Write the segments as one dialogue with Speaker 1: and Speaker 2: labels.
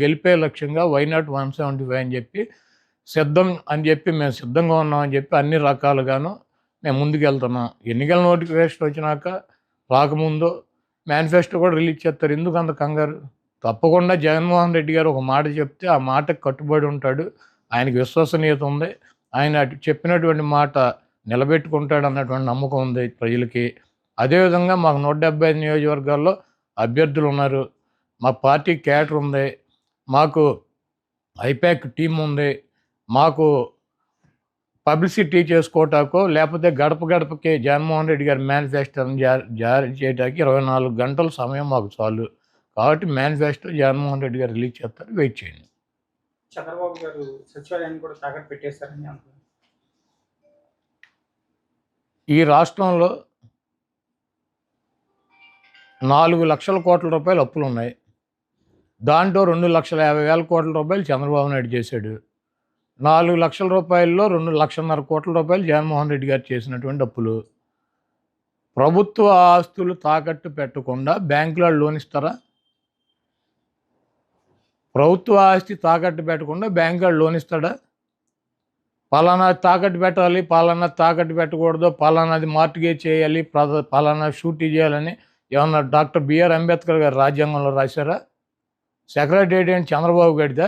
Speaker 1: గెలిపే లక్ష్యంగా వైనాట్ 175 అని చెప్పి సిద్ధం అని చెప్పి మేము సిద్ధంగా ఉన్నామని చెప్పి అన్ని రకాలుగాను మేము ముందుకెళ్తున్నాం. ఎన్నికల నోటిఫికేషన్ వచ్చినాక రాకముందు మేనిఫెస్టో కూడా రిలీజ్ చేస్తారు. ఎందుకు అంత కంగారు? తప్పకుండా జగన్మోహన్ రెడ్డి గారు ఒక మాట చెప్తే ఆ మాటకు కట్టుబడి ఉంటాడు. ఆయనకి విశ్వసనీయత ఉంది. ఆయన చెప్పినటువంటి మాట నిలబెట్టుకుంటాడు అన్నటువంటి నమ్మకం ఉంది ప్రజలకి. అదేవిధంగా మాకు 175 నియోజకవర్గాల్లో అభ్యర్థులు ఉన్నారు. మా పార్టీ క్యాడర్ ఉంది. మాకు ఐపాక్ టీం ఉంది. మాకు పబ్లిసిటీ చేసుకోవటాకో లేకపోతే గడప గడపకి జగన్మోహన్ రెడ్డి గారి మేనిఫెస్టోని జారీ చేయడానికి 24 గంటల సమయం మాకు చాలు. కాబట్టి మేనిఫెస్టో జగన్మోహన్ రెడ్డి గారు రిలీజ్ చేస్తారు. వెయిట్ చేయండి.
Speaker 2: చంద్రబాబు గారు సచివాలయాన్ని కూడా తాకట్టు పెట్టేశారని అంటున్నారు.
Speaker 1: ఈ రాష్ట్రంలో 4 లక్షల కోట్ల రూపాయలు అప్పులు ఉన్నాయి. దాంట్లో 2,50,000 కోట్ల రూపాయలు చంద్రబాబు నాయుడు చేశాడు. 4 లక్షల రూపాయల్లో 2,50,000 కోట్ల రూపాయలు జగన్మోహన్ రెడ్డి గారు చేసినటువంటి అప్పులు. ప్రభుత్వ ఆస్తులు తాకట్టు పెట్టకుండా బ్యాంకులో లోన్ ఇస్తారా? ప్రభుత్వ ఆస్తి తాకట్టు పెట్టకుండా బ్యాంకులో లోన్ ఇస్తాడా? పలానా తాకట్టు పెట్టాలి, పలానా తాకట్టు పెట్టకూడదు, పలానాది మార్టిగేజ్ చేయాలి, పలానా షూటీ చేయాలని ఏమన్నా డాక్టర్ బిఆర్ అంబేద్కర్ గారు రాజ్యాంగంలో రాశారా? సెక్రటేరియట్ ఏంటి చంద్రబాబు గడిదా?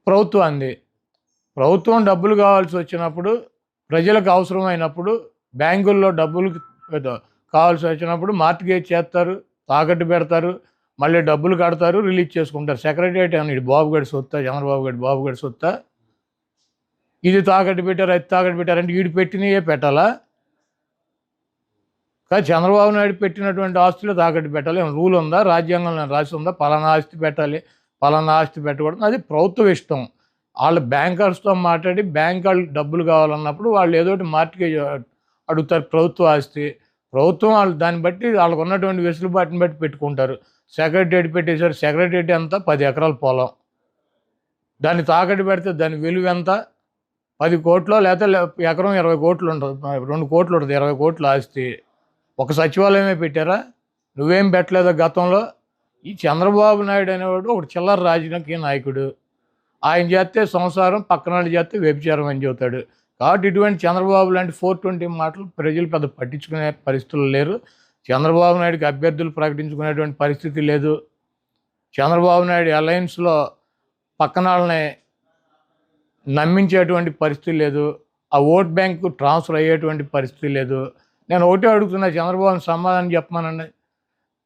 Speaker 1: ప్రభుత్వం అంది. ప్రభుత్వం డబ్బులు కావాల్సి వచ్చినప్పుడు, ప్రజలకు అవసరమైనప్పుడు, బ్యాంకుల్లో డబ్బులు కావాల్సి వచ్చినప్పుడు మార్టిగేజ్ చేస్తారు, తాకట్టు పెడతారు, మళ్ళీ డబ్బులు కడతారు, రిలీజ్ చేసుకుంటారు. సెక్రటేరియట్ అని ఇది బాబుగడి సొత్తా, చంద్రబాబు గడి బాబుగడి సొత్తా? ఇది తాకట్టు పెట్టారు, అది తాకట్టు పెట్టారంటే వీడు పెట్టినయే పెట్టాలా? కానీ చంద్రబాబు నాయుడు పెట్టినటువంటి ఆస్తులు తాకట్టు పెట్టాలి. ఏమైనా రూల్ ఉందా? రాజ్యాంగంలో రాసి ఉందా? పలానా ఆస్తి పెట్టాలి, పలానా ఆస్తి పెట్టకూడదు. అది ప్రభుత్వం ఇష్టం. వాళ్ళు బ్యాంకర్స్తో మాట్లాడి బ్యాంక్ వాళ్ళు డబ్బులు కావాలన్నప్పుడు వాళ్ళు ఏదో ఒకటి మార్టిగేజ్ అడుగుతారు. ప్రభుత్వ ఆస్తి ప్రభుత్వం వాళ్ళు దాన్ని బట్టి వాళ్ళకు ఉన్నటువంటి వెసులుబాటుని బట్టి పెట్టుకుంటారు. సెక్రటేరియట్ పెట్టేశారు. సెక్రటేరియట్ ఎంత? 10 ఎకరాల పొలం. దాన్ని తాకట్టు పెడితే దాని విలువ ఎంత? 10 కోట్లు, లేకపోతే ఎకరం 20 కోట్లు ఉంటుంది, 2 కోట్లు ఉంటుంది, 20 కోట్ల ఆస్తి. ఒక సచివాలయమే పెట్టారా? నువ్వేం పెట్టలేదా గతంలో? ఈ చంద్రబాబు నాయుడు అనేవాడు ఒకటి చిల్లర రాజకీయ నాయకుడు. ఆయన చేస్తే సంసారం, పక్కన వాళ్ళు చేస్తే వ్యభిచారం అని చెబుతాడు. కాబట్టి ఇటువంటి చంద్రబాబు లాంటి 420 మాటలు ప్రజలు పెద్ద పట్టించుకునే పరిస్థితులు లేరు. చంద్రబాబు నాయుడికి అభ్యర్థులు ప్రకటించుకునేటువంటి పరిస్థితి లేదు. చంద్రబాబు నాయుడు అలయన్స్లో పక్కన వాళ్ళని నమ్మించేటువంటి పరిస్థితి లేదు. ఆ ఓట్ బ్యాంకు ట్రాన్స్ఫర్ అయ్యేటువంటి పరిస్థితి లేదు. నేను ఒకటే అడుగుతున్నా, చంద్రబాబుని సమాధానం చెప్పమనండి.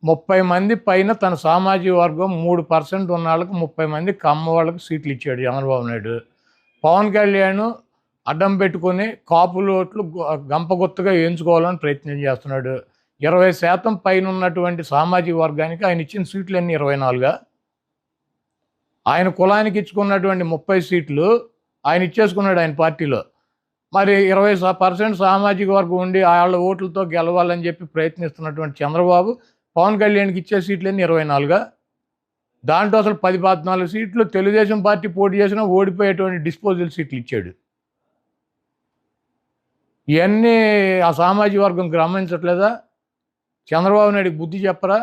Speaker 1: 30 మంది పైన తన సామాజిక వర్గం 3% ఉన్న వాళ్ళకి 30 మంది కమ్మ వాళ్ళకి సీట్లు ఇచ్చాడు చంద్రబాబు నాయుడు. పవన్ కళ్యాణ్ అడ్డం పెట్టుకొని కాపులు ఓట్లు గంపగుత్తగా వేయించుకోవాలని ప్రయత్నం చేస్తున్నాడు. 20% పైన ఉన్నటువంటి సామాజిక వర్గానికి ఆయన ఇచ్చిన సీట్లు అన్నీ 24గా? ఆయన కులానికి ఇచ్చుకున్నటువంటి 30 సీట్లు ఆయన ఇచ్చేసుకున్నాడు ఆయన పార్టీలో. మరి 20% సామాజిక వర్గం ఉండి వాళ్ళ ఓట్లతో గెలవాలని చెప్పి ప్రయత్నిస్తున్నటువంటి చంద్రబాబు పవన్ కళ్యాణ్కి ఇచ్చే సీట్లన్నీ 24గా? దాంట్లో అసలు 10-14 సీట్లు తెలుగుదేశం పార్టీ పోటీ చేసినా ఓడిపోయేటువంటి డిస్పోజల్ సీట్లు ఇచ్చాడు. ఇవన్నీ ఆ సామాజిక వర్గం గమనించట్లేదా? చంద్రబాబు నాయుడికి బుద్ధి చెప్పరా?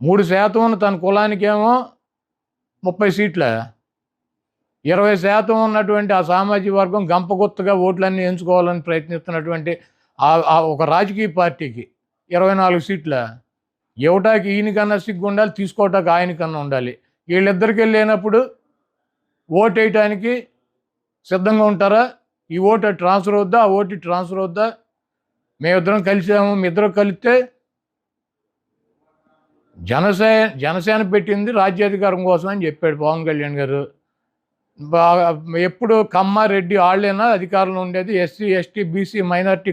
Speaker 1: 3% తన కులానికేమో 30 సీట్ల, 20% ఉన్నటువంటి ఆ సామాజిక వర్గం గంపగుత్తగా ఓట్లన్నీ ఎంచుకోవాలని ప్రయత్నిస్తున్నటువంటి ఒక రాజకీయ పార్టీకి 24 సీట్ల ఇవ్వటానికి ఈయనకన్నా సిగ్గు ఉండాలి, తీసుకోవటానికి ఆయనకన్నా ఉండాలి. వీళ్ళిద్దరికి వెళ్ళినప్పుడు ఓటు వేయటానికి సిద్ధంగా ఉంటారా? ఈ ఓటు ట్రాన్స్ఫర్ అవుద్దా, ఆ ఓటు ట్రాన్స్ఫర్ అవుద్దా? మేమిద్దరం కలిసాము, మీ ఇద్దరు కలిస్తే జనసేన పెట్టింది రాజ్యాధికారం కోసం అని చెప్పాడు పవన్ కళ్యాణ్ గారు. ఎప్పుడు కమ్మ రెడ్డి వాళ్ళేనా అధికారంలో ఉండేది? SC, ST, BC, minority